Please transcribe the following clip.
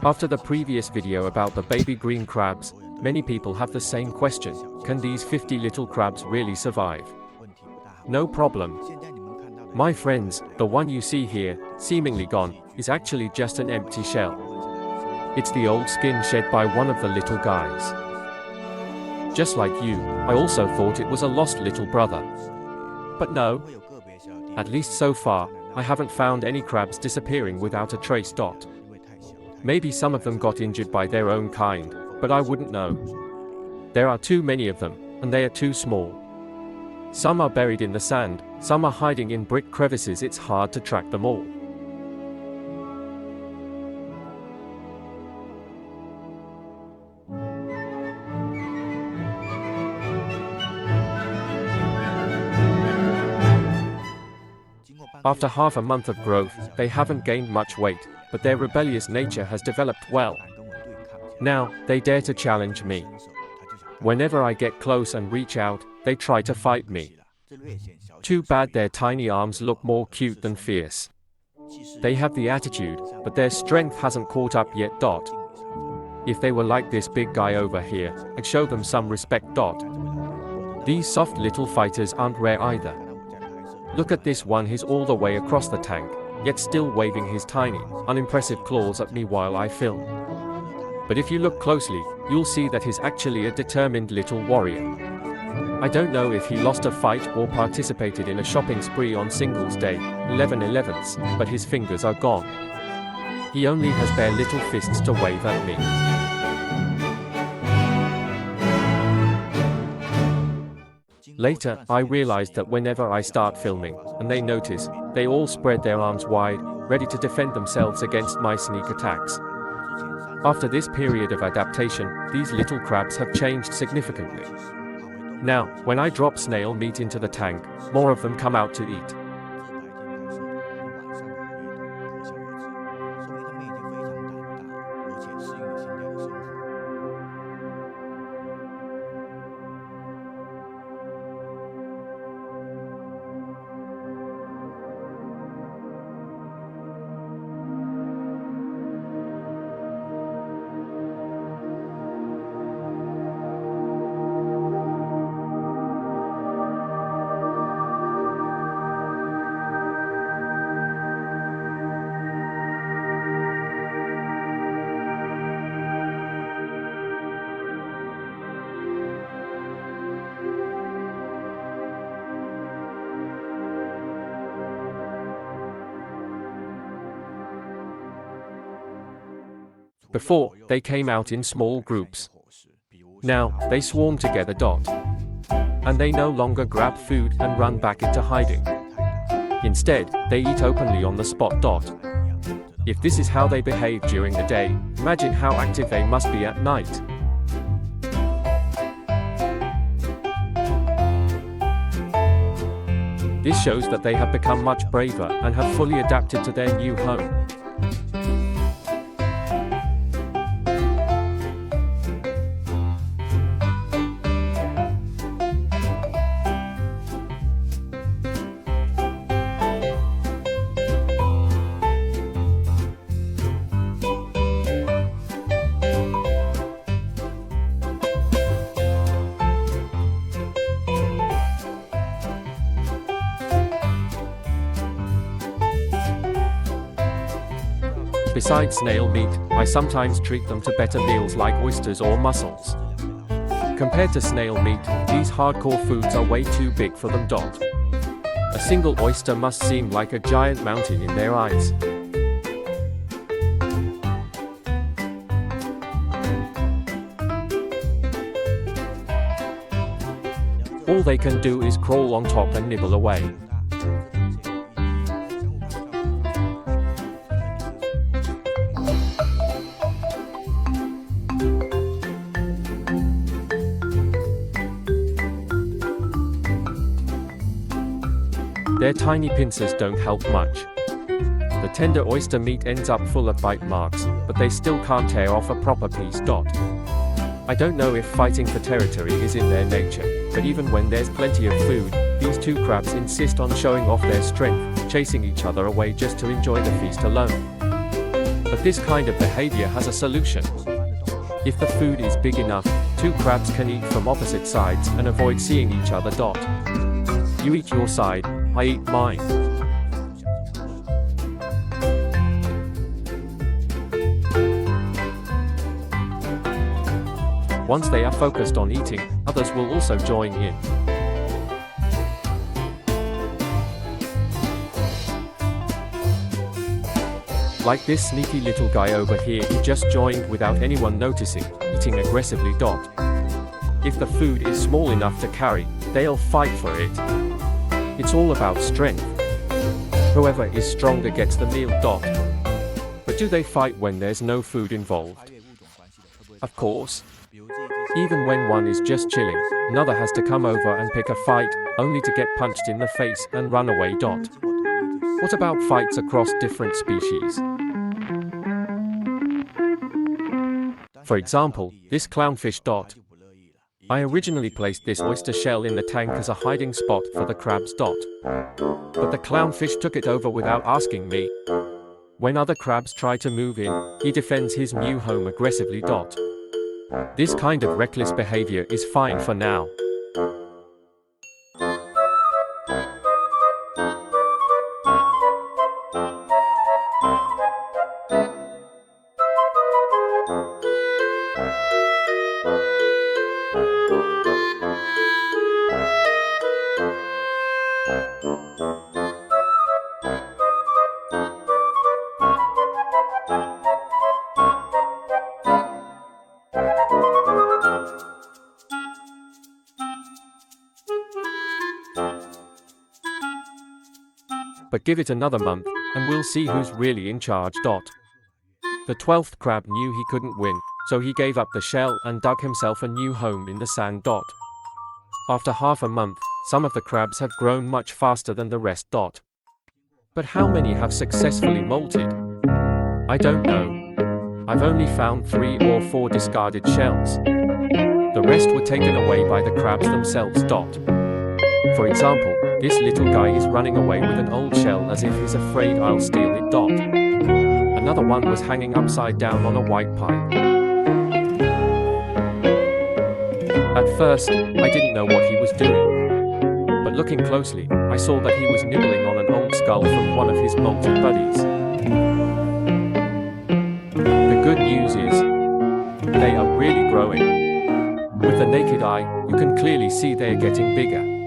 After the previous video about the baby green crabs, many people have the same question: can these 50 little crabs really survive? No problem. My friends, the one you see here, seemingly gone, is actually just an empty shell. It's the old skin shed by one of the little guys. Just like you, I also thought it was a lost little brother. But no. At least so far, I haven't found any crabs disappearing without a trace. Maybe some of them got injured by their own kind, but I wouldn't know. There are too many of them, and they are too small. Some are buried in the sand, some are hiding in brick crevices. It's hard to track them all. After half a month of growth, they haven't gained much weight, but their rebellious nature has developed well. Now, they dare to challenge me. Whenever I get close and reach out, they try to fight me. Too bad their tiny arms look more cute than fierce. They have the attitude, but their strength hasn't caught up yet. If they were like this big guy over here, I'd show them some respect. These soft little fighters aren't rare either. Look at this one, he's all the way across the tank, yet still waving his tiny, unimpressive claws at me while I film. But if you look closely, you'll see that he's actually a determined little warrior. I don't know if he lost a fight or participated in a shopping spree on Singles Day, 11/11, but his fingers are gone. He only has bare little fists to wave at me. Later, I realized that whenever I start filming, and they notice, they all spread their arms wide, ready to defend themselves against my sneak attacks. After this period of adaptation, these little crabs have changed significantly. Now, when I drop snail meat into the tank, more of them come out to eat. Before, they came out in small groups. Now, they swarm together. And they no longer grab food and run back into hiding. Instead, they eat openly on the spot. If this is how they behave during the day, imagine how active they must be at night. This shows that they have become much braver and have fully adapted to their new home. Besides snail meat, I sometimes treat them to better meals like oysters or mussels. Compared to snail meat, these hardcore foods are way too big for them. A single oyster must seem like a giant mountain in their eyes. All they can do is crawl on top and nibble away. Their tiny pincers don't help much. The tender oyster meat ends up full of bite marks, but they still can't tear off a proper piece. I don't know if fighting for territory is in their nature, but even when there's plenty of food, these two crabs insist on showing off their strength, chasing each other away just to enjoy the feast alone. But this kind of behavior has a solution. If the food is big enough, two crabs can eat from opposite sides and avoid seeing each other. You eat your side, I eat mine. Once they are focused on eating, others will also join in. Like this sneaky little guy over here who just joined without anyone noticing, eating aggressively. If the food is small enough to carry, they'll fight for it. It's all about strength. Whoever is stronger gets the meal. But do they fight when there's no food involved? Of course. Even when one is just chilling, another has to come over and pick a fight, only to get punched in the face and run away. What about fights across different species? For example, this clownfish. I originally placed this oyster shell in the tank as a hiding spot for the crabs. But the clownfish took it over without asking me. When other crabs try to move in, he defends his new home aggressively. This kind of reckless behavior is fine for now. But give it another month, and we'll see who's really in charge. The 12th crab knew he couldn't win, so he gave up the shell and dug himself a new home in the sand. After half a month, some of the crabs have grown much faster than the rest. But how many have successfully molted? I don't know. I've only found 3 or 4 discarded shells. The rest were taken away by the crabs themselves. For example, this little guy is running away with an old shell as if he's afraid I'll steal it. Another one was hanging upside down on a white pipe. At first, I didn't know what he was doing. But looking closely, I saw that he was nibbling on an old skull from one of his molted buddies. The good news is, they are really growing. With the naked eye, you can clearly see they're getting bigger.